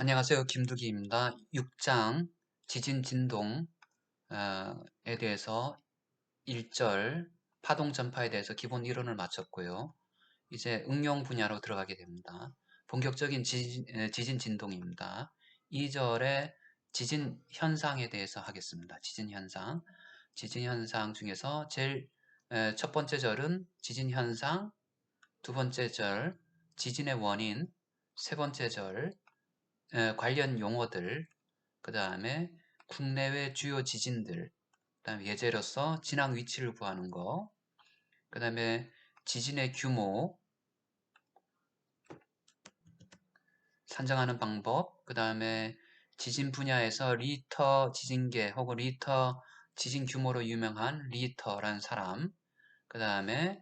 안녕하세요. 김두기입니다. 6장 지진 진동에 대해서 1절 파동 전파에 대해서 기본 이론을 마쳤고요. 이제 응용 분야로 들어가게 됩니다. 본격적인 지진 진동입니다. 2절에 지진 현상에 대해서 하겠습니다. 지진 현상. 지진 현상 중에서 제일 첫 번째 절은 지진 현상, 두 번째 절 지진의 원인, 세 번째 절 관련 용어들, 그 다음에 국내외 주요 지진들, 그 다음에 예제로서 진앙 위치를 구하는 거, 그 다음에 지진의 규모, 산정하는 방법, 그 다음에 지진 분야에서 리터 지진계 혹은 리터 지진 규모로 유명한 리터라는 사람, 그 다음에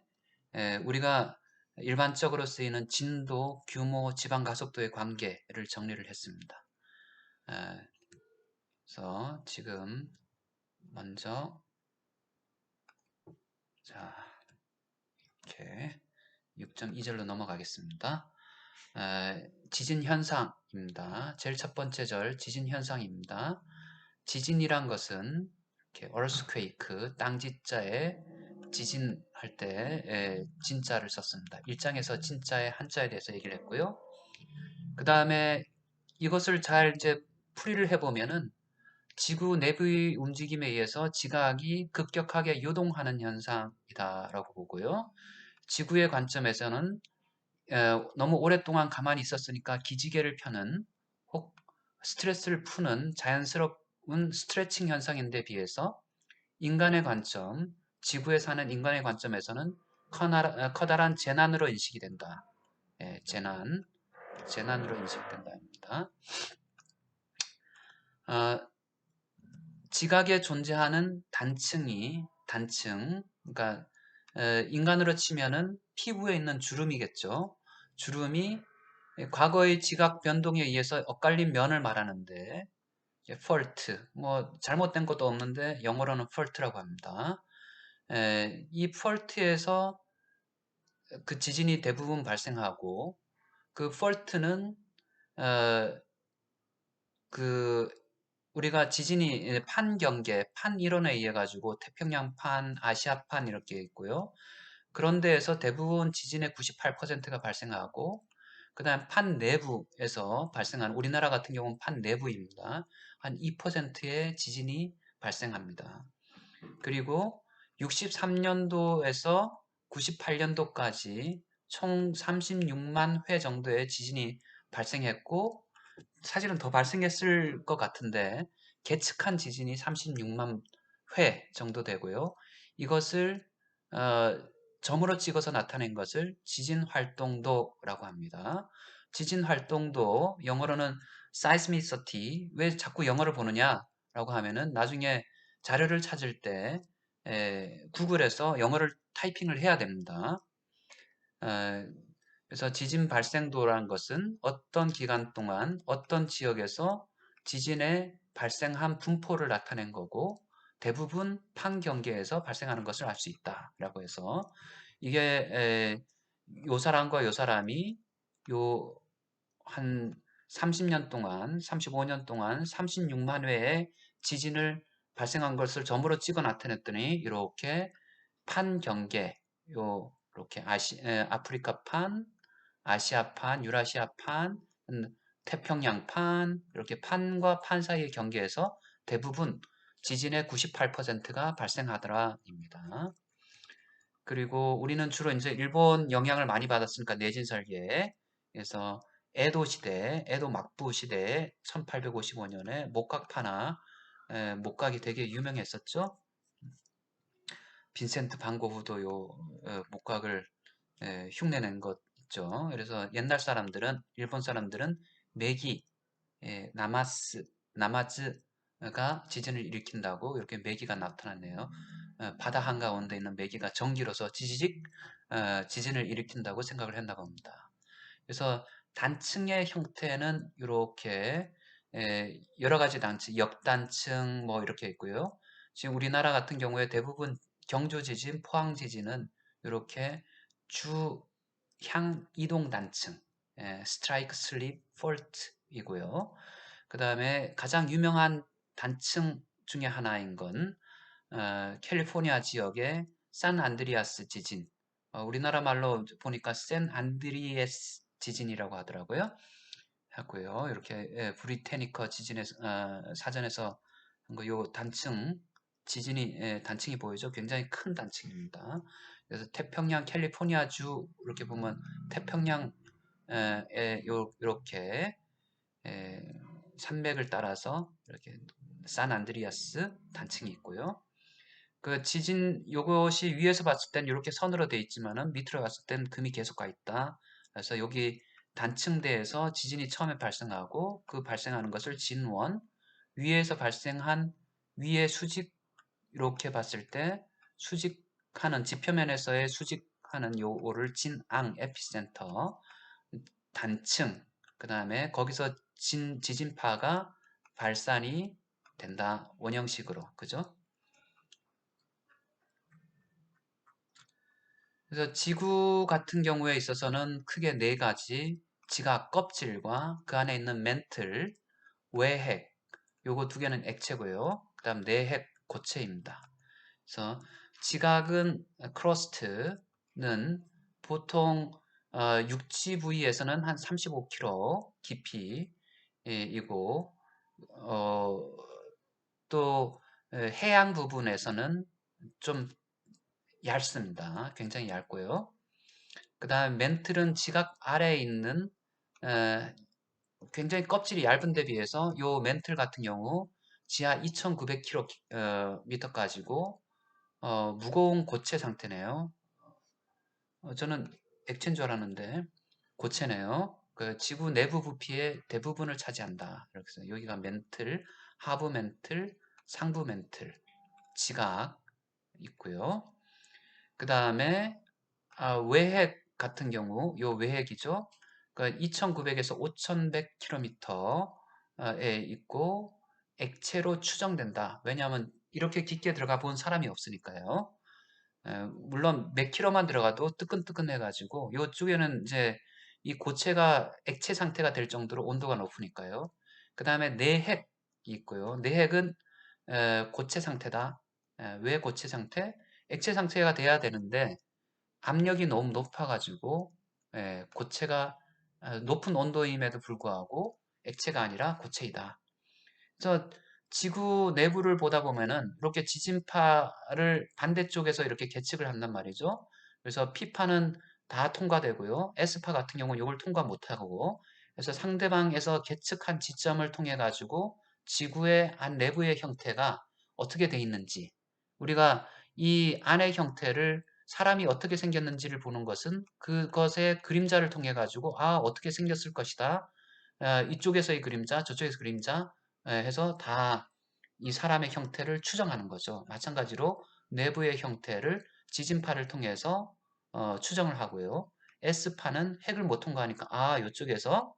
우리가 일반적으로 쓰이는 진도, 규모, 지방 가속도의 관계를 정리를 했습니다. 그래서 지금 먼저 자 이렇게 6.2절로 넘어가겠습니다. 지진 현상입니다. 제일 첫 번째 절 지진 현상입니다. 지진이란 것은 이렇게 earthquake 땅지자에 지진할 때 진자를 썼습니다. 1장에서 진자의 한자에 대해서 얘기를 했고요. 그 다음에 이것을 잘 이제 풀이를 해보면은 지구 내부의 움직임에 의해서 지각이 급격하게 요동하는 현상이다라고 보고요. 지구의 관점에서는 너무 오랫동안 가만히 있었으니까 기지개를 펴는 혹 스트레스를 푸는 자연스러운 스트레칭 현상인데 비해서 인간의 관점, 지구에 사는 인간의 관점에서는 커다란 재난으로 인식이 된다. 재난으로 인식된다입니다. 지각에 존재하는 단층, 그러니까 인간으로 치면은 피부에 있는 주름이겠죠. 주름이 과거의 지각 변동에 의해서 엇갈린 면을 말하는데 fault, 뭐 잘못된 것도 없는데 영어로는 fault라고 합니다. 이 fault에서 그 지진이 대부분 발생하고 그 fault는 그 우리가 지진이 판경계, 판이론에 의해 가지고 태평양판, 아시아판 이렇게 있고요. 그런 데에서 대부분 지진의 98%가 발생하고 그 다음 판 내부에서 발생하는 우리나라 같은 경우는 판 내부입니다. 한 2%의 지진이 발생합니다. 그리고 63년도에서 98년도까지 총 36만 회 정도의 지진이 발생했고 사실은 더 발생했을 것 같은데 계측한 지진이 36만 회 정도 되고요. 이것을 점으로 찍어서 나타낸 것을 지진 활동도라고 합니다. 지진 활동도 영어로는 seismicity. 왜 자꾸 영어를 보느냐라고 하면은 나중에 자료를 찾을 때 구글에서 영어를 타이핑을 해야 됩니다. 그래서 지진 발생도라는 것은 어떤 기간 동안 어떤 지역에서 지진의 발생한 분포를 나타낸 거고 대부분 판경계에서 발생하는 것을 알 수 있다라고 해서 이게 요 사람과 요 사람이 요 한 30년 동안 35년 동안 36만 회의 지진을 발생한 것을 점으로 찍어 나타냈더니 이렇게 판경계 요 이렇게 아프리카판, 아시아판, 유라시아판, 태평양판 이렇게 판과 판 사이의 경계에서 대부분 지진의 98%가 발생하더라입니다. 그리고 우리는 주로 이제 일본 영향을 많이 받았으니까 내진 설계에 그래서 에도 시대, 에도 막부 시대에 1855년에 목각파나 목각이 되게 유명했었죠. 빈센트 반 고흐도 요 목각을 흉내낸 것 있죠. 그래서 옛날 사람들은 일본 사람들은 메기 나마즈가 지진을 일으킨다고 이렇게 메기가 나타났네요. 바다 한가운데 있는 메기가 전기로서 지지직 지진을 일으킨다고 생각을 했나 봅니다. 그래서 단층의 형태는 이렇게 여러 가지 단층, 역단층 뭐 이렇게 있고요. 지금 우리나라 같은 경우에 대부분 경주 지진, 포항 지진은 이렇게 주향 이동 단층 스트라이크 슬립 폴트이고요. 그 다음에 가장 유명한 단층 중에 하나인 건 캘리포니아 지역의 산 안드리아스 지진. 우리나라 말로 보니까 샌 안드리에스 지진이라고 하고요. 이렇게 브리테니커 지진에서 사전에서 한 거 요 단층 지진이 단층이 보이죠? 굉장히 큰 단층입니다. 그래서 태평양 캘리포니아주 이렇게 보면 태평양 요렇게 산맥을 따라서 이렇게 산 안드리아스 단층이 있고요. 그 지진 요것이 위에서 봤을 땐 이렇게 선으로 돼 있지만은 밑으로 갔을 땐 금이 계속 가 있다. 그래서 여기 단층대에서 지진이 처음에 발생하고 그 발생하는 것을 진원, 위에서 발생한 위의 수직 이렇게 봤을 때 수직하는 지표면에서의 수직하는 요거를 진앙 에피센터 단층 그 다음에 거기서 지진파가 발산이 된다 원형식으로 그죠? 그래서 지구 같은 경우에 있어서는 크게 네 가지 지각 껍질과 그 안에 있는 멘틀, 외핵 요거 두 개는 액체고요. 그 다음 내핵 고체입니다. 그래서 지각은 크러스트는 보통 육지 부위에서는 한 35km 깊이이고 또 해양 부분에서는 좀 얇습니다. 굉장히 얇고요. 그 다음 멘틀은 지각 아래에 있는 굉장히 껍질이 얇은 데 비해서 요 멘틀 같은 경우 지하 2900km까지고 무거운 고체 상태네요. 저는 액체인 줄 알았는데 고체네요. 그 지구 내부 부피의 대부분을 차지한다. 이렇게 해서 여기가 멘틀, 하부 멘틀, 상부 멘틀, 지각 있고요. 그 다음에 외핵 같은 경우 요 외핵이죠. 그러니까 2900에서 5100km에 있고 액체로 추정된다. 왜냐하면 이렇게 깊게 들어가 본 사람이 없으니까요. 물론 몇 킬로만 들어가도 뜨끈뜨끈해가지고 이쪽에는 이제 이 고체가 액체 상태가 될 정도로 온도가 높으니까요. 그 다음에 내핵이 있고요. 내핵은 고체 상태다. 왜 고체 상태? 액체 상태가 돼야 되는데 압력이 너무 높아가지고 고체가 높은 온도임에도 불구하고 액체가 아니라 고체이다. 그래서 지구 내부를 보다 보면은 이렇게 지진파를 반대쪽에서 이렇게 계측을 한단 말이죠. 그래서 P파는 다 통과되고요. S파 같은 경우는 이걸 통과 못하고 그래서 상대방에서 계측한 지점을 통해 가지고 지구의 안 내부의 형태가 어떻게 돼 있는지 우리가 이 안의 형태를 사람이 어떻게 생겼는지를 보는 것은 그것의 그림자를 통해 가지고 어떻게 생겼을 것이다. 이쪽에서의 그림자, 저쪽에서 그림자 해서 다 이 사람의 형태를 추정하는 거죠. 마찬가지로 내부의 형태를 지진파를 통해서 추정을 하고요. S파는 핵을 못 통과하니까 이쪽에서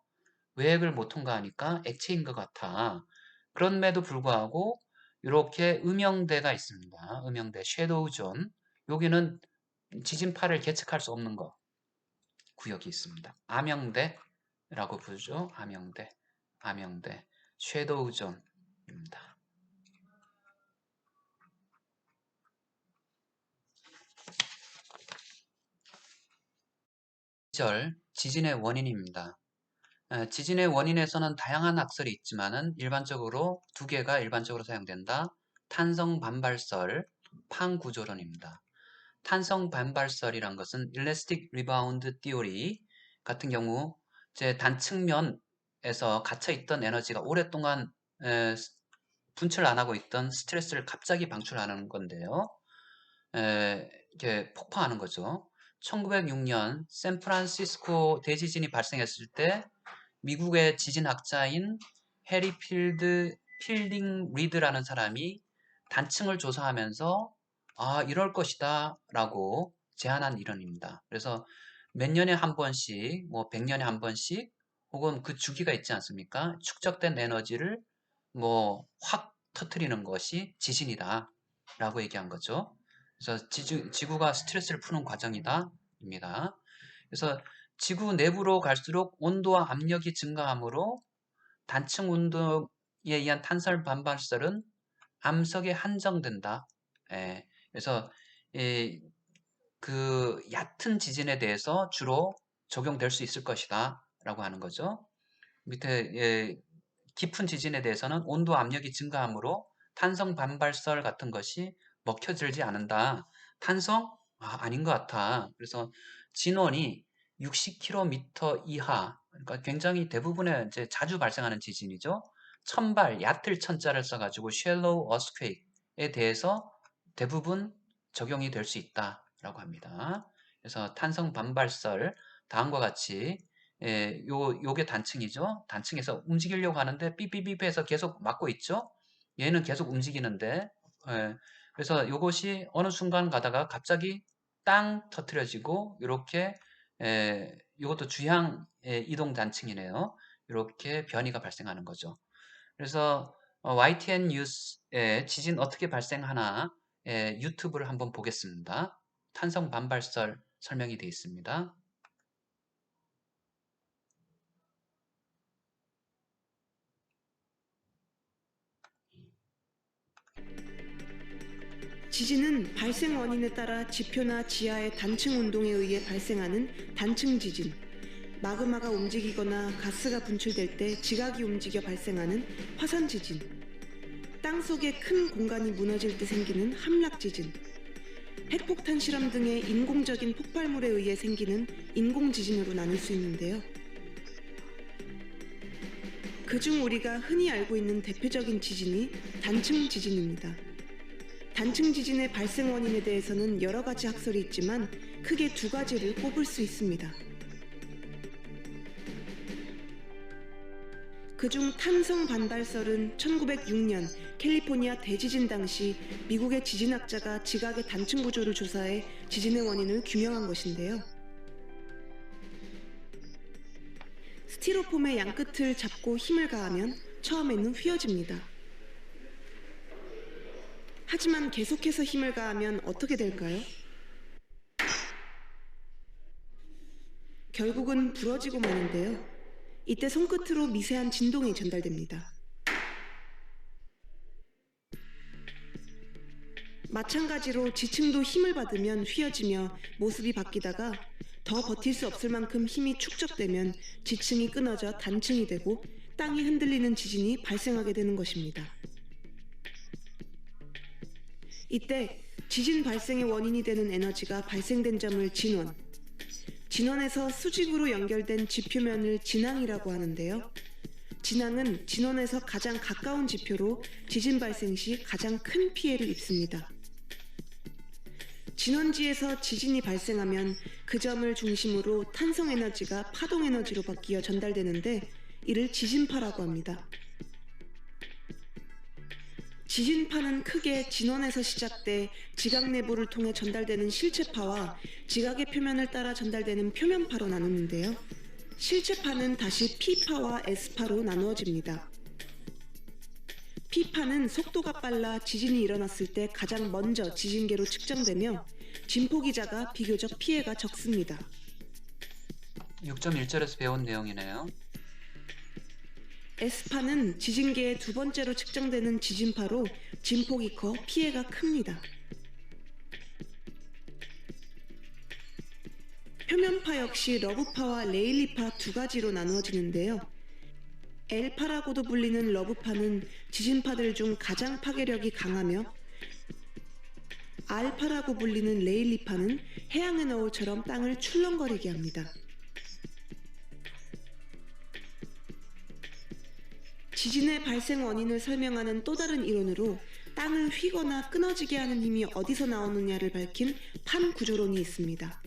외핵을 못 통과하니까 액체인 것 같아. 그럼에도 불구하고 이렇게 음영대가 있습니다. 음영대, 섀도우 존. 여기는 지진파를 계측할 수 없는 거 구역이 있습니다. 암영대라고 부르죠. 암영대, 암영대, 섀도우 존입니다. 지진의 원인입니다. 지진의 원인에서는 다양한 학설이 있지만은 일반적으로 두 개가 일반적으로 사용된다. 탄성 반발설, 팡구조론입니다. 탄성 반발설이란 것은 Elastic Rebound Theory 같은 경우 제 단측면에서 갇혀 있던 에너지가 오랫동안 분출 안 하고 있던 스트레스를 갑자기 방출하는 건데요. 이렇게 폭파하는 거죠. 1906년 샌프란시스코 대지진이 발생했을 때 미국의 지진학자인 해리 필딩 리드라는 사람이 단층을 조사하면서 이럴 것이다 라고 제안한 이론입니다. 그래서 몇 년에 한 번씩 뭐 100년에 한 번씩 혹은 그 주기가 있지 않습니까? 축적된 에너지를 뭐 확 터트리는 것이 지진이다 라고 얘기한 거죠. 그래서 지구가 스트레스를 푸는 과정이다 입니다. 그래서 지구 내부로 갈수록 온도와 압력이 증가하므로 단층 운동에 의한 탄성 반발설은 암석에 한정된다. 예, 그래서 그 얕은 지진에 대해서 주로 적용될 수 있을 것이다 라고 하는 거죠. 밑에 깊은 지진에 대해서는 온도 압력이 증가하므로 탄성 반발설 같은 것이 먹혀들지 않는다. 탄성? 아닌 것 같아. 그래서 진원이 60km 이하, 그러니까 굉장히 대부분의 이제 자주 발생하는 지진이죠. 천발, 얕을 천자를 써가지고 shallow earthquake에 대해서 대부분 적용이 될 수 있다라고 합니다. 그래서 탄성 반발설 다음과 같이 요게 단층이죠. 단층에서 움직이려고 하는데 삐삐삐삐해서 계속 막고 있죠. 얘는 계속 움직이는데 그래서 요것이 어느 순간 가다가 갑자기 땅 터트려지고 이렇게 이것도 주향 이동 단층이네요. 이렇게 변이가 발생하는 거죠. 그래서 YTN 뉴스에 지진 어떻게 발생하나 유튜브를 한번 보겠습니다. 탄성 반발설 설명이 되어 있습니다. 지진은 발생 원인에 따라 지표나 지하의 단층 운동에 의해 발생하는 단층 지진, 마그마가 움직이거나 가스가 분출될 때 지각이 움직여 발생하는 화산 지진, 땅 속에 큰 공간이 무너질 때 생기는 함락 지진, 핵폭탄 실험 등의 인공적인 폭발물에 의해 생기는 인공 지진으로 나눌 수 있는데요. 그중 우리가 흔히 알고 있는 대표적인 지진이 단층 지진입니다. 단층 지진의 발생 원인에 대해서는 여러 가지 학설이 있지만 크게 두 가지를 꼽을 수 있습니다. 그중 탄성 반발설은 1906년 캘리포니아 대지진 당시 미국의 지진학자가 지각의 단층 구조를 조사해 지진의 원인을 규명한 것인데요. 스티로폼의 양끝을 잡고 힘을 가하면 처음에는 휘어집니다. 하지만 계속해서 힘을 가하면 어떻게 될까요? 결국은 부러지고 마는데요. 이때 손끝으로 미세한 진동이 전달됩니다. 마찬가지로 지층도 힘을 받으면 휘어지며 모습이 바뀌다가 더 버틸 수 없을 만큼 힘이 축적되면 지층이 끊어져 단층이 되고 땅이 흔들리는 지진이 발생하게 되는 것입니다. 이때 지진 발생의 원인이 되는 에너지가 발생된 점을 진원, 진원에서 수직으로 연결된 지표면을 진앙이라고 하는데요. 진앙은 진원에서 가장 가까운 지표로 지진 발생 시 가장 큰 피해를 입습니다. 진원지에서 지진이 발생하면 그 점을 중심으로 탄성 에너지가 파동 에너지로 바뀌어 전달되는데 이를 지진파라고 합니다. 지진파는 크게 진원에서 시작돼 지각 내부를 통해 전달되는 실체파와 지각의 표면을 따라 전달되는 표면파로 나누는데요. 실체파는 다시 P파와 S파로 나누어집니다. P파는 속도가 빨라 지진이 일어났을 때 가장 먼저 지진계로 측정되며 진폭이 작아 비교적 피해가 적습니다. 6.1절에서 배운 내용이네요. S파는 지진계의 두 번째로 측정되는 지진파로 진폭이 커 피해가 큽니다. 표면파 역시 러브파와 레일리파 두 가지로 나누어지는데요. L파라고도 불리는 러브파는 지진파들 중 가장 파괴력이 강하며 R파라고 불리는 레일리파는 해양의 너울처럼 땅을 출렁거리게 합니다. 지진의 발생 원인을 설명하는 또 다른 이론으로 땅을 휘거나 끊어지게 하는 힘이 어디서 나오느냐를 밝힌 판 구조론이 있습니다.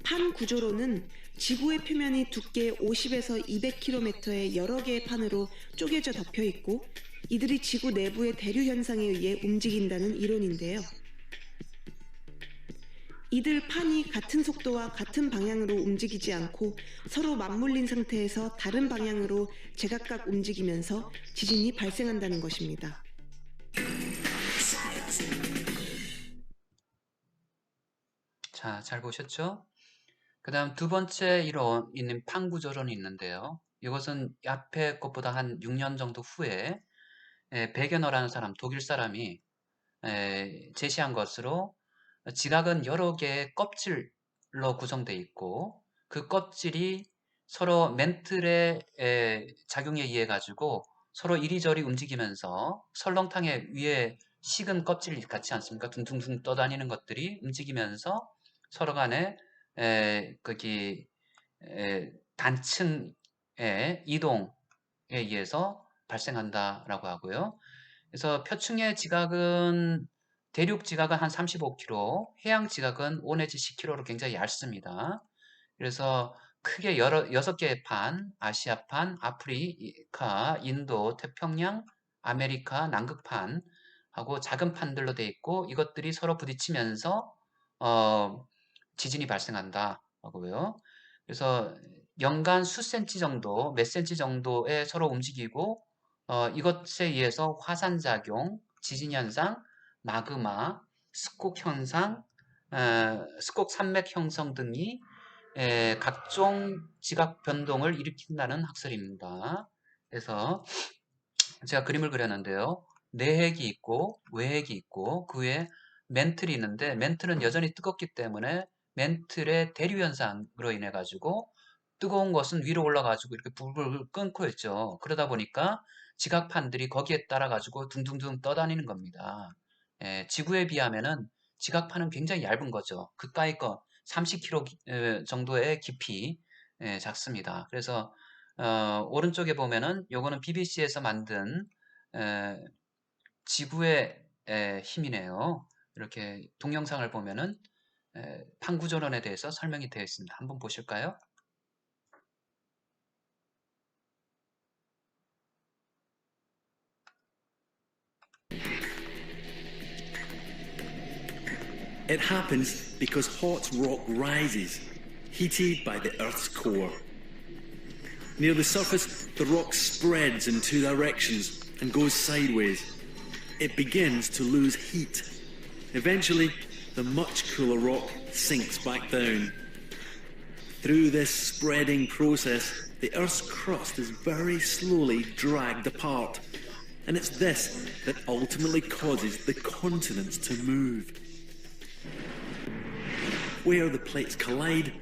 판 구조론은 지구의 표면이 두께 50에서 200km의 여러 개의 판으로 쪼개져 덮여 있고 이들이 지구 내부의 대류 현상에 의해 움직인다는 이론인데요. 이들 판이 같은 속도와 같은 방향으로 움직이지 않고 서로 맞물린 상태에서 다른 방향으로 제각각 움직이면서 지진이 발생한다는 것입니다. 자, 잘 보셨죠? 그다음 두 번째 이론인 판구조론이 있는데요. 이것은 앞에 것보다 한 6년 정도 후에 베게너라는 사람, 독일 사람이 제시한 것으로 지각은 여러 개의 껍질로 구성되어 있고 그 껍질이 서로 멘틀의 작용에 의해 가지고 서로 이리저리 움직이면서 설렁탕의 위에 식은 껍질이 같지 않습니까? 둥둥둥 떠다니는 것들이 움직이면서 서로 간에 거기 단층의 이동에 의해서 발생한다라고 하고요. 그래서 표층의 지각은 대륙 지각은 한 35km, 해양 지각은 5 내지 10km로 굉장히 얇습니다. 그래서 크게 6개의 판, 아시아판, 아프리카, 인도, 태평양, 아메리카, 남극판 하고 작은 판들로 되어 있고 이것들이 서로 부딪히면서 어, 지진이 발생한다 하고요. 그래서 연간 수 센치 정도, 몇 센치 정도에 서로 움직이고 이것에 의해서 화산작용, 지진현상, 마그마, 스콕 현상, 스콕 산맥 형성 등이 각종 지각 변동을 일으킨다는 학설입니다. 그래서 제가 그림을 그렸는데요. 내핵이 있고 외핵이 있고 그 위에 멘틀이 있는데 멘틀은 여전히 뜨겁기 때문에 멘틀의 대류 현상으로 인해 가지고 뜨거운 것은 위로 올라가지고 이렇게 불불 끓고 있죠. 그러다 보니까 지각판들이 거기에 따라 가지고 둥둥둥 떠다니는 겁니다. 지구에 비하면은 지각판은 굉장히 얇은 거죠. 그까이 거 30km 정도의 깊이 작습니다. 그래서 오른쪽에 보면은 요거는 BBC에서 만든 에, 지구의 힘이네요. 이렇게 동영상을 보면은 판구조론에 대해서 설명이 되어 있습니다. 한번 보실까요? It happens because hot rock rises, heated by the Earth's core. Near the surface, the rock spreads in two directions and goes sideways. It begins to lose heat. Eventually, the much cooler rock sinks back down. Through this spreading process, the Earth's crust is very slowly dragged apart. And it's this that ultimately causes the continents to move. Where the plates collide,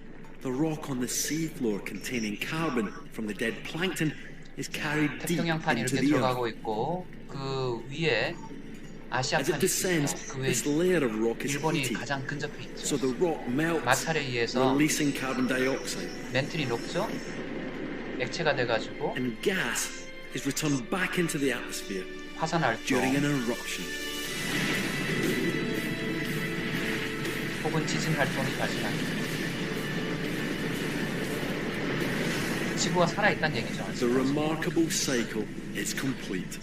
the rock on the seafloor containing carbon from the dead plankton is carried deep 태평양판이 into 이렇게 the earth. 들어가고 있고 그 위에 As it 아시아판이 descends, 있죠. 그 위에 this layer of rock is 일본이 heated, 가장 근접해 so 있죠. the rock melts, 마찰에 의해서 releasing carbon dioxide, 멘틀이 녹죠. 액체가 돼가지고 and gas is returned back into the atmosphere during an 화산활동 eruption. 혹은 지진 활동이 발생합니다. 지구가 살아있다는 얘기죠. The remarkable cycle is complete.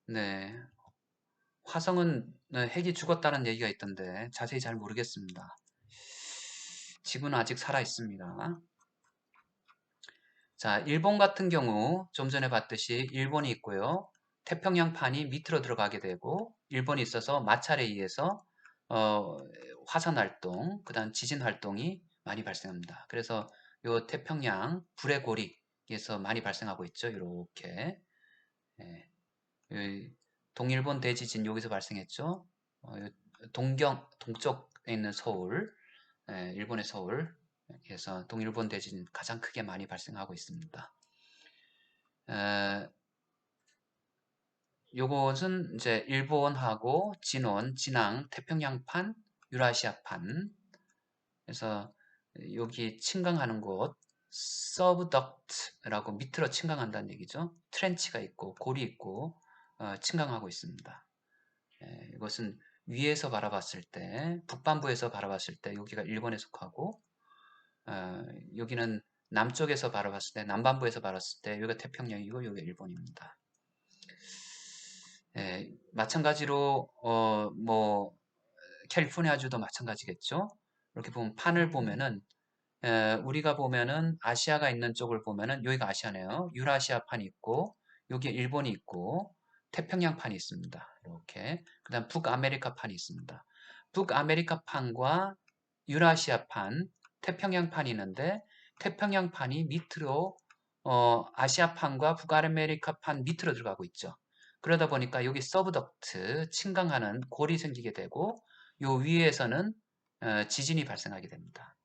네, 화성은 핵이 죽었다는 얘기가 있던데 자세히 잘 모르겠습니다. 지구는 아직 살아있습니다. 자, 일본 같은 경우 좀 전에 봤듯이 일본이 있고요. 태평양판이 밑으로 들어가게 되고 일본이 있어서 마찰에 의해서 화산 활동, 그다음 지진 활동이 많이 발생합니다. 그래서 요 태평양 불의 고리에서 많이 발생하고 있죠. 이렇게 동일본 대지진 여기서 발생했죠. 동쪽에 있는 서울, 일본의 서울에서 동일본 대지진 가장 크게 많이 발생하고 있습니다. 요것은 이제 일본하고 진원, 진앙, 태평양판, 유라시아판. 그래서 여기 침강하는 곳, 서브덕트라고 밑으로 침강한다는 얘기죠. 트렌치가 있고 골이 있고 침강하고 있습니다. 이것은 위에서 바라봤을 때, 북반부에서 바라봤을 때 여기가 일본에 속하고 여기는 남쪽에서 바라봤을 때, 남반부에서 바라봤을 때 여기가 태평양이고 여기가 일본입니다. 마찬가지로 뭐 캘리포니아주도 마찬가지겠죠. 이렇게 보면 판을 보면은 우리가 보면은 아시아가 있는 쪽을 보면은 여기가 아시아네요. 유라시아판이 있고 여기 일본이 있고 태평양판이 있습니다. 이렇게 그다음 북아메리카판이 있습니다. 북아메리카판과 유라시아판, 태평양판이 있는데 태평양판이 밑으로 아시아판과 북아메리카판 밑으로 들어가고 있죠. 그러다 보니까 여기 서브덕트, 침강하는 골이 생기게 되고 요 위에서는 지진이 발생하게 됩니다.